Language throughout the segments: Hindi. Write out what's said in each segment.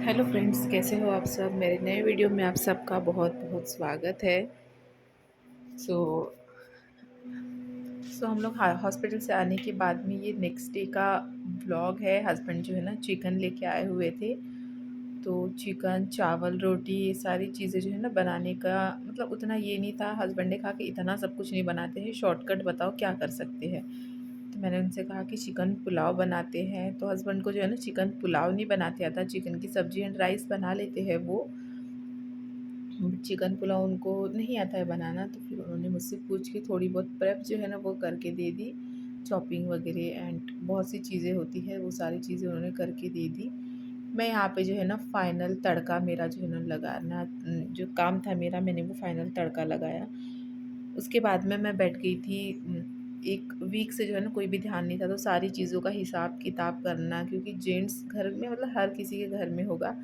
हेलो फ्रेंड्स, कैसे हो आप सब। मेरे नए वीडियो में आप सबका बहुत बहुत स्वागत है। सो हम लोग हॉस्पिटल से आने के बाद में ये नेक्स्ट डे का व्लॉग है। हस्बैंड जो है ना चिकन लेके आए हुए थे, तो चिकन चावल रोटी ये सारी चीज़ें जो है ना बनाने का मतलब उतना ये नहीं था। हस्बैंड ने कहा कि इतना सब कुछ नहीं बनाते हैं, शॉर्टकट बताओ क्या कर सकते हैं। तो मैंने उनसे कहा कि चिकन पुलाव बनाते हैं। तो हस्बैंड को जो है ना चिकन पुलाव नहीं बनाते आता, चिकन की सब्ज़ी एंड राइस बना लेते हैं वो। चिकन पुलाव उनको नहीं आता है बनाना, तो फिर उन्होंने मुझसे पूछ के थोड़ी बहुत प्रेप जो है ना वो करके दे दी। चॉपिंग वगैरह एंड बहुत सी चीज़ें होती है, वो सारी चीज़ें उन्होंने करके दे दी। मैं यहाँ पे जो है ना फ़ाइनल तड़का मेरा जो है ना लगाना जो काम था मेरा, मैंने वो फ़ाइनल तड़का लगाया। उसके बाद में मैं बैठ गई थी। 1 वीक से जो है ना कोई भी ध्यान नहीं था, तो सारी चीज़ों का हिसाब किताब करना, क्योंकि जेंट्स घर में मतलब हर किसी के घर में होगा।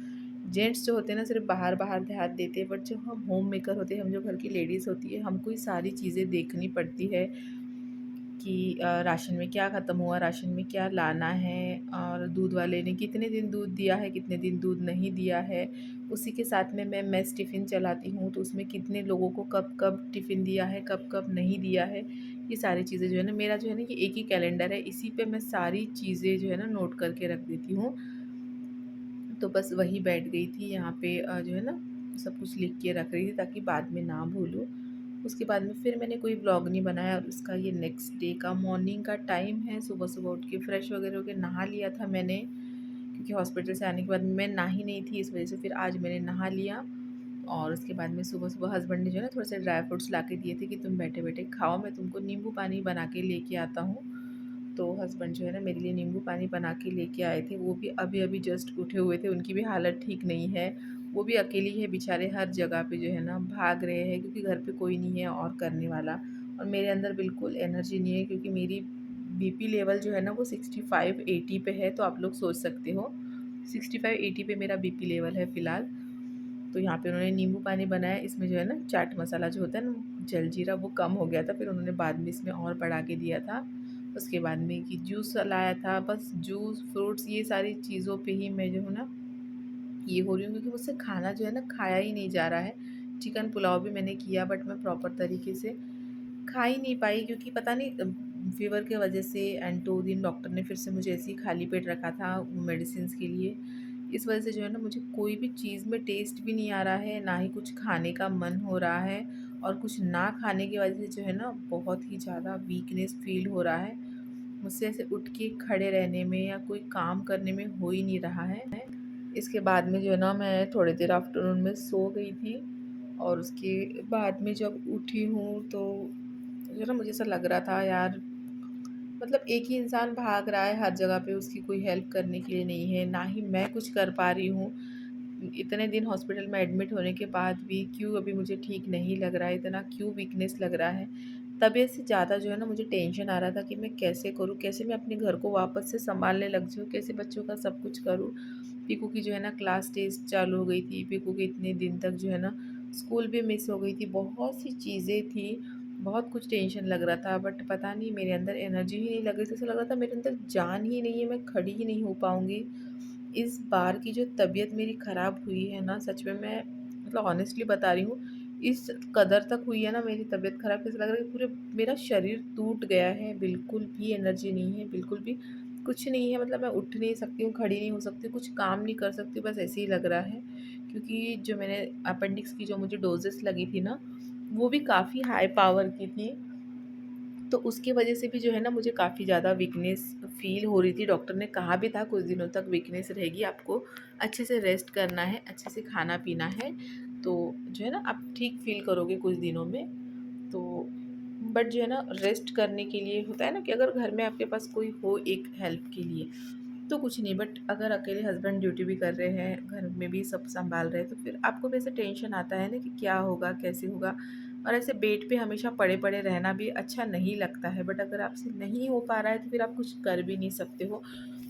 जेंट्स जो होते हैं ना सिर्फ बाहर बाहर ध्यान देते हैं, बट जो हम होम मेकर होते हैं, हम जो घर की लेडीज़ होती है, हमको ये सारी चीज़ें देखनी पड़ती है कि राशन में क्या ख़त्म हुआ, राशन में क्या लाना है, और दूध वाले ने कितने दिन दूध दिया है, कितने दिन दूध नहीं दिया है। उसी के साथ में मैं मेस टिफ़िन चलाती हूँ, तो उसमें कितने लोगों को कब कब टिफ़िन दिया है, कब कब नहीं दिया है। ये सारी चीज़ें जो है ना, मेरा जो है ना ये एक ही कैलेंडर है, इसी पे मैं सारी चीज़ें जो है ना नोट करके रख देती हूँ। तो बस वही बैठ गई थी यहाँ पे जो है ना सब कुछ लिख के रख रही थी ताकि बाद में ना भूलूँ। उसके बाद में फिर मैंने कोई व्लॉग नहीं बनाया, और उसका ये नेक्स्ट डे का मॉर्निंग का टाइम है। सुबह-सुबह उठ के फ्रेश वगैरह होके नहा लिया था मैंने, क्योंकि हॉस्पिटल से आने के बाद मैं नहा नहीं थी, इस वज़ह से फिर आज मैंने नहा लिया। और उसके बाद में सुबह-सुबह हस्बैंड ने जो है ना थोड़े से ड्राई फ्रूट्स ला के दिए थे कि तुम बैठे-बैठे खाओ, मैं तुमको नींबू पानी बना के लेके आता हूँ। तो हस्बैंड जो है ना मेरे लिए नींबू पानी बना के लेके आए थे। वो भी अभी-अभी जस्ट उठे हुए थे, उनकी भी हालत ठीक नहीं है। वो भी अकेली है बेचारे, हर जगह पे जो है ना भाग रहे हैं, क्योंकि घर पे कोई नहीं है और करने वाला। और मेरे अंदर बिल्कुल एनर्जी नहीं है, क्योंकि मेरी बीपी लेवल जो है ना वो 65-80 पे है, तो आप लोग सोच सकते हो 65-80 पे मेरा बीपी लेवल है फ़िलहाल। तो यहाँ पे उन्होंने नींबू पानी बनाया, इसमें जो है ना चाट मसाला जो होता है ना जलजीरा वो कम हो गया था, फिर उन्होंने बाद में इसमें और बढ़ा के दिया था। उसके बाद में कि जूस लाया था, बस जूस फ्रूट्स ये सारी चीज़ों पे ही मैं जो हूँ ना ये हो रही हूँ, क्योंकि मुझसे खाना जो है ना खाया ही नहीं जा रहा है। चिकन पुलाव भी मैंने किया, बट मैं प्रॉपर तरीके से खा ही नहीं पाई, क्योंकि पता नहीं फ़ीवर के वजह से। एंड 2 दिन डॉक्टर ने फिर से मुझे ऐसे ही खाली पेट रखा था मेडिसिन्स के लिए। इस वजह से जो है ना मुझे कोई भी चीज़ में टेस्ट भी नहीं आ रहा है, ना ही कुछ खाने का मन हो रहा है। और कुछ ना खाने की वजह से जो है ना बहुत ही ज़्यादा वीकनेस फ़ील हो रहा है। मुझसे ऐसे उठ के खड़े रहने में या कोई काम करने में हो ही नहीं रहा है। इसके बाद में जो है ना मैं थोड़ी देर आफ्टरनून में सो गई थी, और उसके बाद में जब उठी हूँ तो जो है ना मुझे ऐसा लग रहा था यार, मतलब एक ही इंसान भाग रहा है हर जगह पे, उसकी कोई हेल्प करने के लिए नहीं है, ना ही मैं कुछ कर पा रही हूँ। इतने दिन हॉस्पिटल में एडमिट होने के बाद भी क्यों अभी मुझे ठीक नहीं लग रहा है, इतना क्यों वीकनेस लग रहा है। तबीयत से ज़्यादा जो है ना मुझे टेंशन आ रहा था कि मैं कैसे करूँ, कैसे मैं अपने घर को वापस से सँभालने लग जाऊँ, कैसे बच्चों का सब कुछ करूँ। पीकू की जो है ना क्लास टेस्ट चालू हो गई थी, पीकू के इतने दिन तक जो है ना स्कूल भी मिस हो गई थी, बहुत सी चीज़ें थी, बहुत कुछ टेंशन लग रहा था। बट पता नहीं मेरे अंदर एनर्जी ही नहीं लग रही थी, ऐसा लग रहा था मेरे अंदर जान ही नहीं है, मैं खड़ी ही नहीं हो पाऊँगी। इस बार की जो तबीयत मेरी ख़राब हुई है ना, सच में मैं मतलब ऑनेस्टली बता रही हूँ, इस कदर तक हुई है ना मेरी तबीयत ख़राब कि ऐसा लग रहा है कि पूरे मेरा शरीर टूट गया है, बिल्कुल भी एनर्जी नहीं है, बिल्कुल भी कुछ नहीं है। मतलब मैं उठ नहीं सकती हूँ, खड़ी नहीं हो सकती, कुछ काम नहीं कर सकती, बस ऐसे ही लग रहा है। क्योंकि जो मैंने अपेंडिक्स की जो मुझे डोज़ेस लगी थी ना, वो भी काफ़ी हाई पावर की थी। तो उसकी वजह से भी जो है ना मुझे काफ़ी ज़्यादा वीकनेस फ़ील हो रही थी। डॉक्टर ने कहा भी था कुछ दिनों तक वीकनेस रहेगी, आपको अच्छे से रेस्ट करना है, अच्छे से खाना-पीना है, तो जो है ना आप ठीक फ़ील करोगे कुछ दिनों में। तो बट जो है ना रेस्ट करने के लिए होता है ना कि अगर घर में आपके पास कोई हो एक हेल्प के लिए तो कुछ नहीं, बट अगर अकेले हस्बैंड ड्यूटी भी कर रहे हैं, घर में भी सब सँभाल रहे हैं, तो फिर आपको भी ऐसे टेंशन आता है ना कि क्या होगा, कैसे होगा। और ऐसे बेड पे हमेशा पड़े-पड़े रहना भी अच्छा नहीं लगता है, बट अगर आपसे नहीं हो पा रहा है तो फिर आप कुछ कर भी नहीं सकते हो।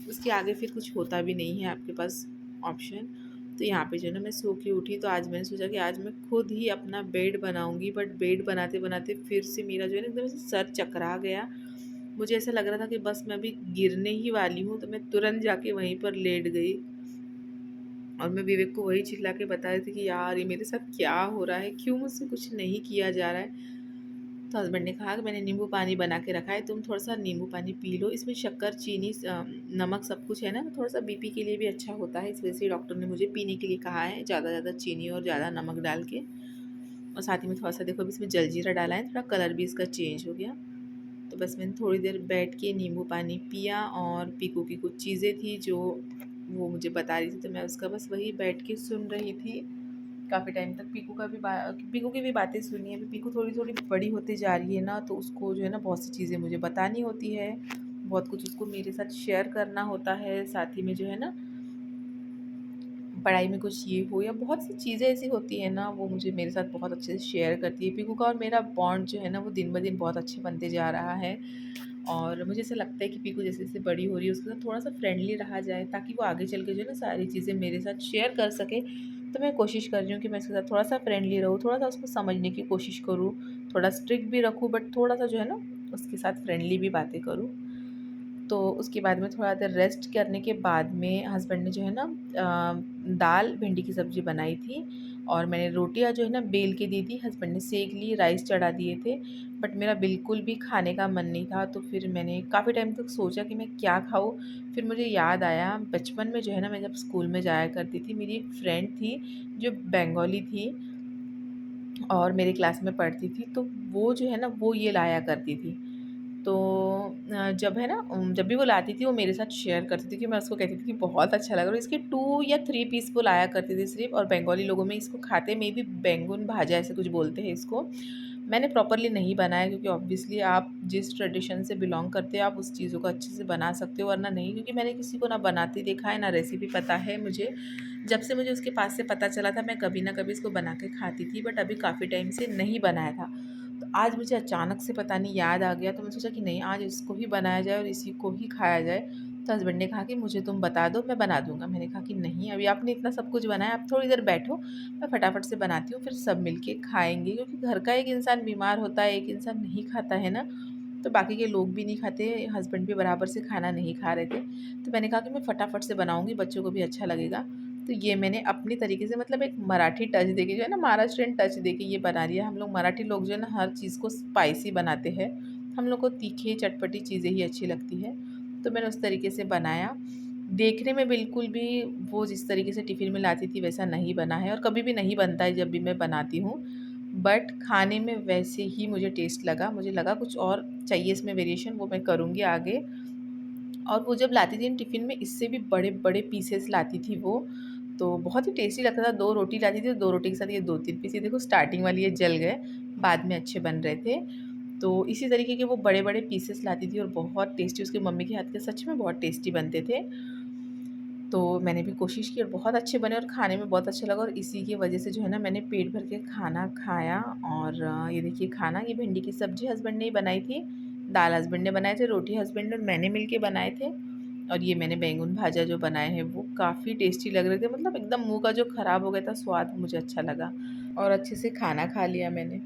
उसके आगे फिर कुछ होता भी नहीं है आपके पास ऑप्शन। तो यहाँ पे जो है ना मैं सो के उठी, तो आज मैंने सोचा कि आज मैं खुद ही अपना बेड बनाऊँगी, बट बेड बनाते-बनाते फिर से मेरा जो है ना एकदम से सर चकरा गया। मुझे ऐसा लग रहा था कि बस मैं अभी गिरने ही वाली हूँ, तो मैं तुरंत जाके वहीं पर लेट गई। और मैं विवेक को वही चिल्ला के बता रही थी कि यार ये मेरे साथ क्या हो रहा है, क्यों मुझसे कुछ नहीं किया जा रहा है। तो हस्बैंड ने कहा कि मैंने नींबू पानी बना के रखा है, तुम थोड़ा सा नींबू पानी पी लो, इसमें शक्कर, चीनी, नमक सब कुछ है ना, तो थोड़ा सा बीपी के लिए भी अच्छा होता है, इस वजह से डॉक्टर ने मुझे पीने के लिए कहा है ज़्यादा चीनी और ज़्यादा नमक डाल के। और साथ ही में थोड़ा सा देखो अभी इसमें जलजीरा डाला है, थोड़ा कलर भी इसका चेंज हो गया। तो बस मैंने थोड़ी देर बैठ के नींबू पानी पिया, और पीकू की कुछ चीज़ें थी जो वो मुझे बता रही थी, तो मैं उसका बस वही बैठ के सुन रही थी काफ़ी टाइम तक। पीकू की भी बातें सुनी है। अभी पीकू थोड़ी थोड़ी बड़ी होती जा रही है ना, तो उसको जो है ना बहुत सी चीज़ें मुझे बतानी होती है, बहुत कुछ उसको मेरे साथ शेयर करना होता है। साथ ही में जो है ना पढ़ाई में कुछ ये हो या बहुत सी चीज़ें ऐसी होती है ना, वो मुझे मेरे साथ बहुत अच्छे से शेयर करती है। पीकू का और मेरा बॉन्ड जो है ना वो दिन ब दिन बहुत अच्छे बनते जा रहा है। और मुझे ऐसा लगता है कि पीकू जैसे जैसे बड़ी हो रही है उसके साथ थोड़ा सा फ्रेंडली रहा जाए, ताकि वो आगे चल के जो है ना सारी चीज़ें मेरे साथ शेयर कर सके। तो मैं कोशिश कर रही हूँ कि मैं उसके साथ थोड़ा सा फ्रेंडली रहूँ, थोड़ा सा उसको समझने की कोशिश करूँ, थोड़ा स्ट्रिक्ट भी रखूँ, बट थोड़ा सा जो है ना उसके साथ फ्रेंडली भी बातें करूँ। तो उसके बाद में थोड़ा देर रेस्ट करने के बाद में हस्बैंड ने जो है ना दाल भिंडी की सब्ज़ी बनाई थी, और मैंने रोटियां जो है ना बेल के दी थी, हस्बैंड ने सेक ली, राइस चढ़ा दिए थे। बट मेरा बिल्कुल भी खाने का मन नहीं था, तो फिर मैंने काफ़ी टाइम तक सोचा कि मैं क्या खाऊँ। फिर मुझे याद आया बचपन में जो है ना मैं जब स्कूल में जाया करती थी, मेरी एक फ्रेंड थी जो बंगाली थी और मेरी क्लास में पढ़ती थी, तो वो जो है ना वो ये लाया करती थी। तो जब है ना जब भी वो लाती थी वो मेरे साथ शेयर करती थी, कि मैं उसको कहती थी कि बहुत अच्छा लगा, और इसके 2 या 3 पीस वो लाया करती थी सिर्फ। और बंगाली लोगों में इसको खाते में भी बैंगन भाजा ऐसे कुछ बोलते हैं इसको। मैंने प्रॉपरली नहीं बनाया, क्योंकि ऑब्वियसली आप जिस ट्रेडिशन से बिलोंग करते हो आप उस चीज़ों को अच्छे से बना सकते हो, वरना नहीं, क्योंकि मैंने किसी को ना बनाते देखा है ना रेसिपी पता है मुझे। जब से मुझे उसके पास से पता चला था मैं कभी ना कभी इसको बना के खाती थी, बट अभी काफ़ी टाइम से नहीं बनाया था। तो आज मुझे अचानक से पता नहीं याद आ गया, तो मैं सोचा कि नहीं आज इसको ही बनाया जाए और इसी को ही खाया जाए। तो हस्बैंड ने कहा कि मुझे तुम बता दो मैं बना दूँगा। मैंने कहा कि नहीं अभी आपने इतना सब कुछ बनाया, आप थोड़ी देर बैठो, मैं फटाफट से बनाती हूँ, फिर सब मिल के खाएँगे। क्योंकि घर का एक इंसान बीमार होता है, एक इंसान नहीं खाता है ना, तो बाकी के लोग भी नहीं खाते, हस्बैंड भी बराबर से खाना नहीं खा रहे थे। तो मैंने कहा कि मैं फटाफट से बनाऊँगी, बच्चों को भी अच्छा लगेगा। तो ये मैंने अपनी तरीके से मतलब एक मराठी टच देके जो है ना महाराष्ट्रियन टच देके ये बना लिया। हम लोग मराठी लोग जो है ना हर चीज़ को स्पाइसी बनाते हैं, हम लोग को तीखी चटपटी चीज़ें ही अच्छी लगती है। तो मैंने उस तरीके से बनाया। देखने में बिल्कुल भी वो जिस तरीके से टिफ़िन में लाती थी वैसा नहीं बना है, और कभी भी नहीं बनता है जब भी मैं बनाती हूँ। बट खाने में वैसे ही मुझे टेस्ट लगा, मुझे लगा कुछ और चाहिए इसमें वेरिएशन, वो मैं करूँगी आगे। और वो जब लाती थी टिफ़िन में इससे भी बड़े-बड़े पीसेस लाती थी वो, तो बहुत ही टेस्टी लगता था। 2 रोटी लाती थी, 2 रोटी के साथ ये 2-3 पीस, ये देखो स्टार्टिंग वाली ये जल गए, बाद में अच्छे बन रहे थे। तो इसी तरीके के वो बड़े-बड़े पीसेस लाती थी और बहुत टेस्टी, उसकी मम्मी के हाथ के सच में बहुत टेस्टी बनते थे। तो मैंने भी कोशिश की और बहुत अच्छे बने और खाने में बहुत अच्छा लगा, और इसी की वजह से जो है ना मैंने पेट भर के खाना खाया। और ये देखिए खाना, ये भिंडी की सब्ज़ी हस्बैंड ने ही बनाई थी, दाल हस्बैंड ने बनाए थे, रोटी हस्बैंड और मैंने मिल के बनाए थे, और ये मैंने बैंगन भाजा जो बनाए हैं वो काफ़ी टेस्टी लग रहे थे, मतलब एकदम मुँह का जो ख़राब हो गया था स्वाद मुझे अच्छा लगा, और अच्छे से खाना खा लिया मैंने।